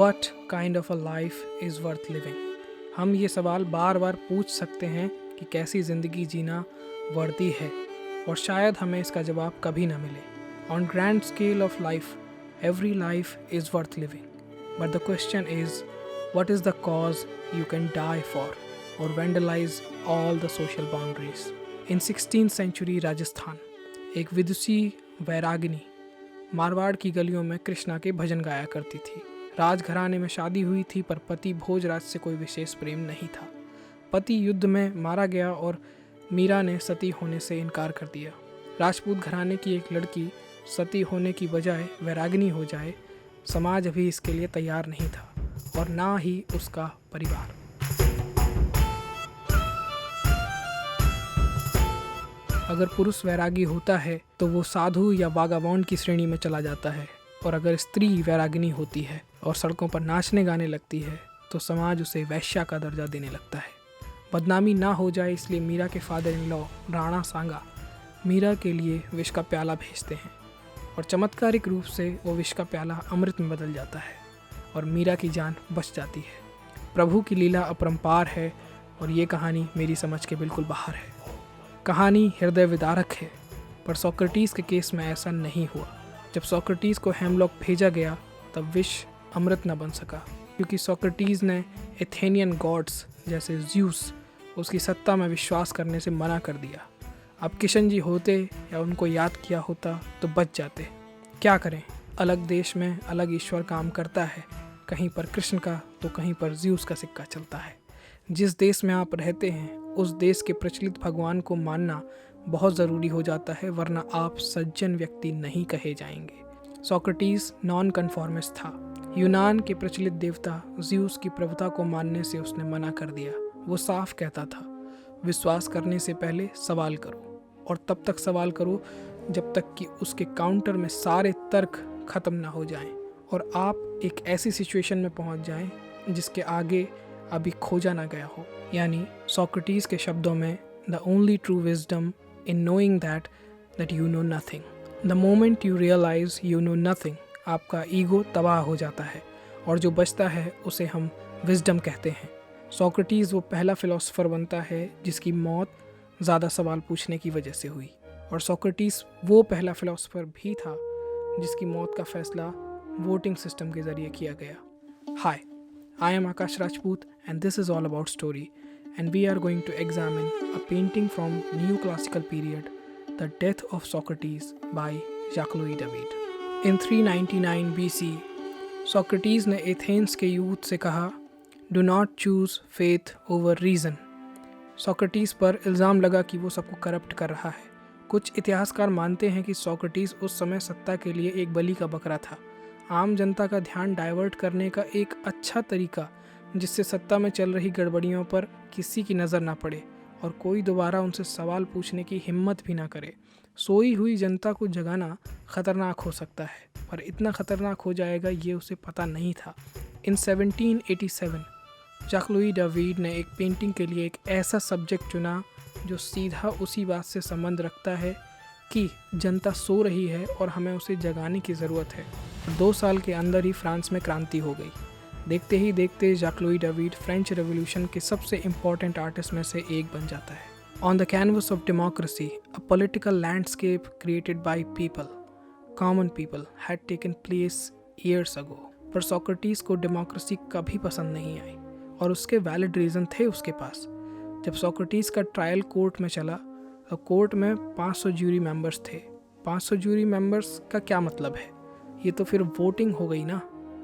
What kind of a life is worth living? हम ये सवाल बार बार पूछ सकते हैं कि कैसी ज़िंदगी जीना वर्दी है, और शायद हमें इसका जवाब कभी ना मिले. On grand scale of life, every life is worth living. But the question is, what is the cause you can die for or vandalize all the social boundaries? In 16th century Rajasthan, एक विदुषी वैरागिनी मारवाड़ की गलियों में कृष्णा के भजन गाया करती थी. राजघराने में शादी हुई थी, पर पति भोजराज से कोई विशेष प्रेम नहीं था. पति युद्ध में मारा गया और मीरा ने सती होने से इनकार कर दिया. राजपूत घराने की एक लड़की सती होने की बजाय वैरागिनी हो जाए, समाज अभी इसके लिए तैयार नहीं था, और ना ही उसका परिवार. अगर पुरुष वैरागी होता है तो वो साधु या वागाबॉन्ड की श्रेणी में चला जाता है, और अगर स्त्री वैरागिनी होती है और सड़कों पर नाचने गाने लगती है तो समाज उसे वैश्या का दर्जा देने लगता है. बदनामी ना हो जाए इसलिए मीरा के फादर इन लॉ राणा सांगा मीरा के लिए विष का प्याला भेजते हैं, और चमत्कारिक रूप से वो विष का प्याला अमृत में बदल जाता है और मीरा की जान बच जाती है. प्रभु की लीला अपरंपार है, और ये कहानी मेरी समझ के बिल्कुल बाहर है. कहानी हृदय विदारक है, पर सोक्रेटिस के केस में ऐसा नहीं हुआ. जब सोक्रेटिस को हेमलॉक भेजा गया तब विष अमृत न बन सका, क्योंकि सोक्रेटिस ने एथेनियन गॉड्स जैसे ज़्यूस उसकी सत्ता में विश्वास करने से मना कर दिया. अब किशन जी होते या उनको याद किया होता तो बच जाते. क्या करें, अलग देश में अलग ईश्वर काम करता है, कहीं पर कृष्ण का तो कहीं पर ज़्यूस का सिक्का चलता है. जिस देश में आप रहते हैं उस देश के प्रचलित भगवान को मानना बहुत ज़रूरी हो जाता है, वरना आप सज्जन व्यक्ति नहीं कहे जाएंगे. सोक्रेटिस नॉन कन्फॉर्मिस्ट था. यूनान के प्रचलित देवता ज़्यूस की प्रभुता को मानने से उसने मना कर दिया. वो साफ कहता था, विश्वास करने से पहले सवाल करो, और तब तक सवाल करो जब तक कि उसके काउंटर में सारे तर्क ख़त्म ना हो जाएं और आप एक ऐसी सिचुएशन में पहुंच जाएं जिसके आगे अभी खोजा ना गया हो. यानी सोक्रेटिस के शब्दों में, the only true wisdom in knowing that you know nothing. The moment you realize you know nothing, आपका ईगो तबाह हो जाता है, और जो बचता है उसे हम विजडम कहते हैं. सोक्रेटिस वो पहला फिलोसोफर बनता है जिसकी मौत ज़्यादा सवाल पूछने की वजह से हुई, और सोक्रेटिस वो पहला फिलोसोफर भी था जिसकी मौत का फैसला वोटिंग सिस्टम के ज़रिए किया गया. हाय, I am Akash Rajput, and this is all about story, and we are going to examine a painting from Neoclassical period, The Death of Socrates by Jacques-Louis David. In 399 BC, Socrates ने Athens के youth से कहा, Do not choose faith over reason. Socrates पर इल्ज़ाम लगा कि वो सबको करप्ट कर रहा है. कुछ इतिहासकार मानते हैं कि सोक्रेटिस उस समय सत्ता के लिए एक बलि का बकरा था, आम जनता का ध्यान डाइवर्ट करने का एक अच्छा तरीका, जिससे सत्ता में चल रही गड़बड़ियों पर किसी की नज़र ना पड़े और कोई दोबारा उनसे सवाल पूछने की हिम्मत भी ना करे. सोई हुई जनता को जगाना ख़तरनाक हो सकता है, पर इतना ख़तरनाक हो जाएगा ये उसे पता नहीं था. इन 1787 जैक-लुई डेविड ने एक पेंटिंग के लिए एक ऐसा सब्जेक्ट चुना जो सीधा उसी बात से संबंध रखता है कि जनता सो रही है और हमें उसे जगाने की ज़रूरत है. 2 साल के अंदर ही फ्रांस में क्रांति हो गई. देखते ही देखते जैक-लुई डेविड फ्रेंच रेवोल्यूशन के सबसे इम्पॉर्टेंट आर्टिस्ट में से एक बन जाता है. On the canvas of democracy, a political landscape created by people, common people, had taken place years ago. पर सोक्रेटिस को डेमोक्रेसी कभी पसंद नहीं आई, और उसके वैलिड रीज़न थे उसके पास. जब सोक्रेटिस का ट्रायल कोर्ट में चला तो कोर्ट में 500 ज्यूरी मेंबर्स थे. 500 ज्यूरी मेंबर्स का क्या मतलब है? ये तो फिर वोटिंग हो गई ना.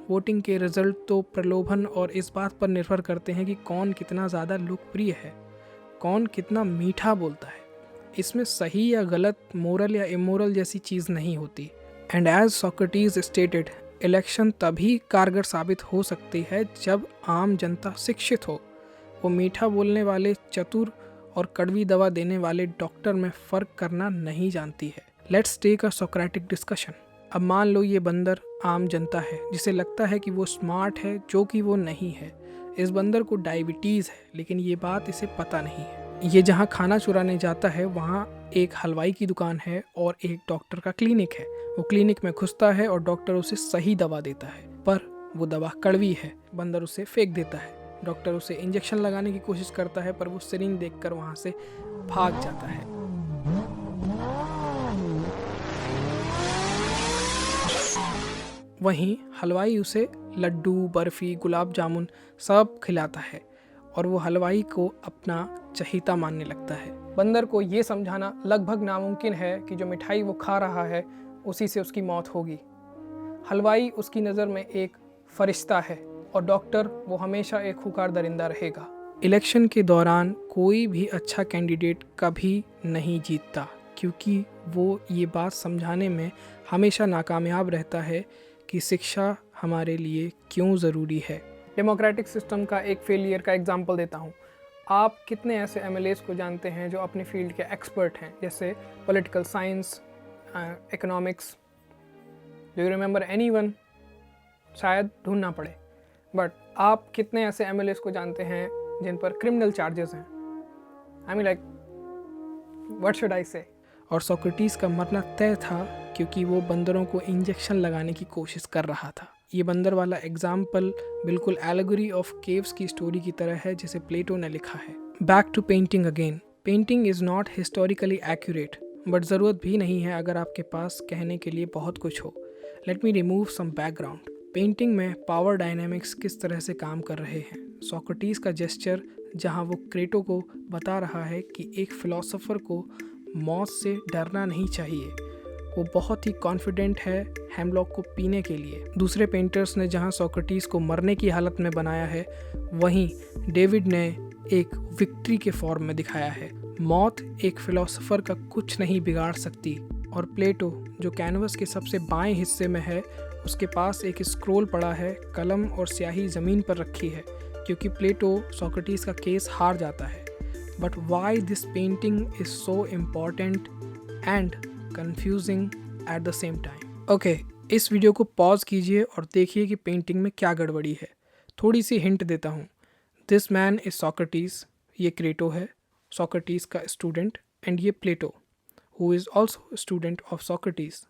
वोटिंग के रिजल्ट तो प्रलोभन और इस बात पर निर्भर करते हैं कि कौन कितना ज़्यादा लोकप्रिय है, कौन कितना मीठा बोलता है. इसमें सही या गलत, मोरल या इमोरल जैसी चीज़ नहीं होती. And as Socrates stated, election तभी कारगर साबित हो सकती है जब आम जनता शिक्षित हो. वो मीठा बोलने वाले चतुर और कड़वी दवा देने वाले डॉक्टर में फ़र्क करना नहीं जानती है. Let's take a Socratic discussion. अब मान लो ये बंदर आम जनता है जिसे लगता है कि वो स्मार्ट है, जो कि वो नहीं है. इस बंदर को डायबिटीज़ है, लेकिन ये बात इसे पता नहीं है. ये जहाँ खाना चुराने जाता है वहाँ एक हलवाई की दुकान है और एक डॉक्टर का क्लिनिक है. वो क्लिनिक में घुसता है और डॉक्टर उसे सही दवा देता है, पर वो दवा कड़वी है। बंदर उसे फेंक देता है। डॉक्टर उसे इंजेक्शन लगाने की कोशिश करता है पर वो सिरिंज देखकर वहाँ से भाग जाता है। वहीं हलवाई उसे लड्डू, बर्फ़ी, गुलाब जामुन सब खिलाता है और वो हलवाई को अपना चहीता मानने लगता है। बंदर को ये समझाना लगभग नामुमकिन है कि जो मिठाई वो खा रहा है उसी से उसकी मौत होगी। हलवाई उसकी नज़र में एक फरिश्ता है और डॉक्टर वो हमेशा एक खूंखार दरिंदा रहेगा। इलेक्शन के दौरान कोई भी अच्छा कैंडिडेट कभी नहीं जीतता क्योंकि वो ये बात समझाने में हमेशा नाकामयाब रहता है कि शिक्षा हमारे लिए क्यों ज़रूरी है। डेमोक्रेटिक सिस्टम का एक फेलियर का एग्जांपल देता हूँ। आप कितने ऐसे एमएलएस को जानते हैं जो अपने फील्ड के एक्सपर्ट हैं, जैसे political science, economics? Do you remember anyone? शायद ढूंढना पड़े। बट आप कितने ऐसे एमएलएस को जानते हैं जिन पर क्रिमिनल चार्जेस हैं? I mean like what should I से? और सोक्रेटिस का मरना तय था क्योंकि वो बंदरों को इंजेक्शन लगाने की कोशिश कर रहा था। ये बंदर वाला एग्जाम्पल बिल्कुल एलेगोरी ऑफ केव्स की स्टोरी की तरह है जिसे प्लेटो ने लिखा है। Back to painting again. Painting is not historically accurate, but ज़रूरत भी नहीं है अगर आपके पास कहने के लिए बहुत कुछ हो। Let me remove some background. Painting में पावर डायनामिक्स किस तरह से काम कर रहे हैं। सोक्रेटिस का जेस्चर जहाँ वो क्रेटो को बता रहा है कि एक फ़िलासफ़र को मौत से डरना नहीं चाहिए, वो बहुत ही कॉन्फिडेंट है हेमलॉक को पीने के लिए। दूसरे पेंटर्स ने जहाँ सोक्रेटिस को मरने की हालत में बनाया है, वहीं डेविड ने एक विक्ट्री के फॉर्म में दिखाया है। मौत एक फ़िलासफ़र का कुछ नहीं बिगाड़ सकती। और प्लेटो जो कैनवस के सबसे बाएं हिस्से में है, उसके पास एक स्क्रोल पड़ा है, कलम और स्याही ज़मीन पर रखी है क्योंकि प्लेटो सोक्रेटिस का केस हार जाता है। But why this painting is so important and confusing at the same time. Okay, इस वीडियो को पॉज कीजिए और देखिए कि पेंटिंग में क्या गड़बड़ी है। थोड़ी सी हिंट देता हूँ। दिस मैन इज़ सोक्रेटिस, ये क्रेटो है, सोक्रेटिस का स्टूडेंट, एंड ये Plato who is also student of Socrates.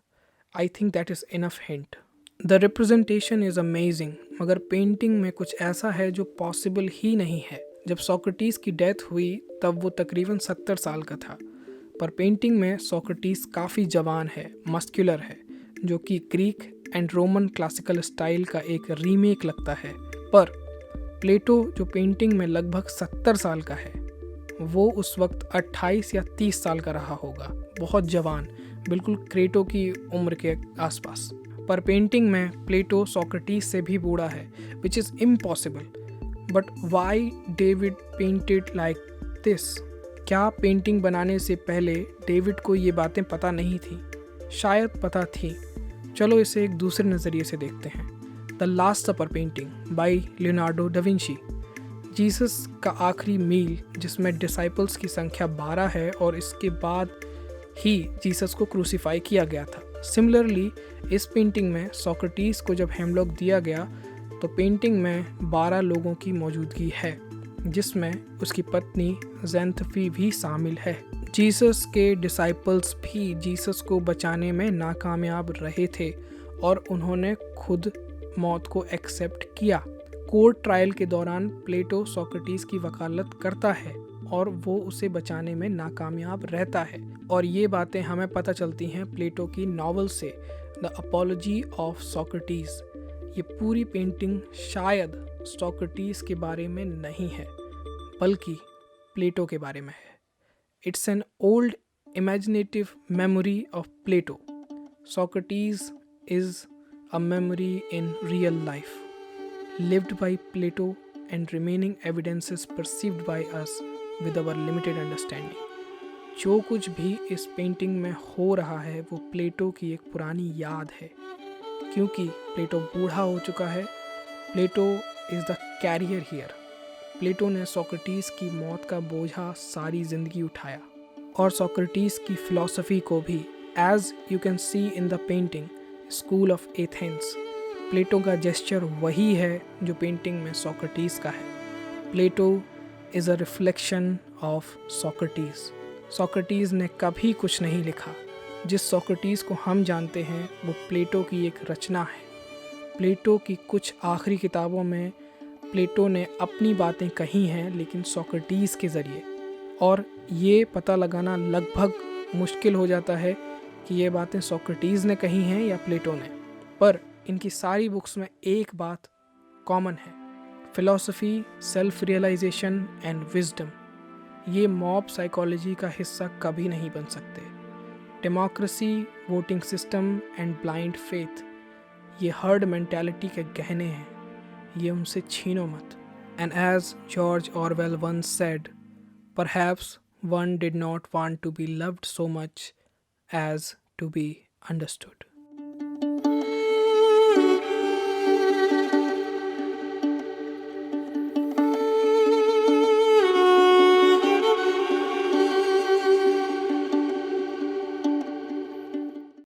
I think that is enough hint. The representation is amazing, मगर पेंटिंग में कुछ ऐसा है जो पॉसिबल ही नहीं है। जब सोक्रेटिस की डेथ हुई तब वो तकरीबन 70 साल का था, पर पेंटिंग में सोक्रेटिस काफ़ी जवान है, मस्कुलर है, जो कि Greek and Roman classical style का एक रीमेक लगता है। पर प्लेटो जो पेंटिंग में लगभग 70 साल का है, वो उस वक्त 28 या 30 साल का रहा होगा, बहुत जवान, बिल्कुल क्रेटो की उम्र के आसपास। पर पेंटिंग में प्लेटो सोक्रेटिस से भी बूढ़ा है, which is impossible. But why David painted like this? क्या पेंटिंग बनाने से पहले डेविड को ये बातें पता नहीं थी? शायद पता थी। चलो इसे एक दूसरे नज़रिए से देखते हैं। The last supper painting by Leonardo da Vinci. Jesus का आखिरी मील जिसमें डिसाइपल्स की संख्या 12 है और इसके बाद ही जीसस को क्रूसीफाई किया गया था। सिमिलरली इस पेंटिंग में सोक्रेटिस को जब हेमलॉक दिया गया तो पेंटिंग में 12 लोगों की मौजूदगी है, जिसमें उसकी पत्नी ज़ेंथफी भी शामिल है। जीसस के डिसाइपल्स भी जीसस को बचाने में नाकामयाब रहे थे और उन्होंने खुद मौत को एक्सेप्ट किया। कोर्ट ट्रायल के दौरान प्लेटो सोक्रेटिस की वकालत करता है और वो उसे बचाने में नाकामयाब रहता है। और ये बातें हमें पता चलती हैं प्लेटो की नॉवल से, द अपॉलजी ऑफ सोक्रेटिस। ये पूरी पेंटिंग शायद सोक्रेटिस के बारे में नहीं है, बल्कि प्लेटो के बारे में है। It's an old imaginative memory of Plato. Socrates is a memory in real life, lived by Plato and remaining evidences perceived by us with our limited understanding। जो कुछ भी इस पेंटिंग में हो रहा है वो प्लेटो की एक पुरानी याद है, क्योंकि प्लेटो बूढ़ा हो चुका है। Plato is the career here. प्लेटो ने सोक्रेटिस की मौत का बोझा सारी ज़िंदगी उठाया और सोक्रेटिस की फ़िलॉसफ़ी को भी, as you can see in the painting School of Athens. Plato का जेस्चर वही है जो पेंटिंग में सोक्रेटिस का है। Plato is a reflection of Socrates. Socrates ने कभी कुछ नहीं लिखा। जिस सोक्रेटिस को हम जानते हैं वो प्लेटो की एक रचना है। प्लेटो की कुछ आखिरी किताबों में प्लेटो ने अपनी बातें कही हैं, लेकिन सोक्रेटिस के ज़रिए, और ये पता लगाना लगभग मुश्किल हो जाता है कि ये बातें सोक्रेटिस ने कही हैं या प्लेटो ने। पर इनकी सारी बुक्स में एक बात कॉमन है, philosophy, self realization and wisdom. ये मॉब साइकोलॉजी का हिस्सा कभी नहीं बन सकते। Democracy, voting system and blind faith, ये हर्ड मेंटालिटी के गहने हैं, ये उनसे छीनो मत। And as George Orwell once said, perhaps one did not want to be loved so much as to be understood.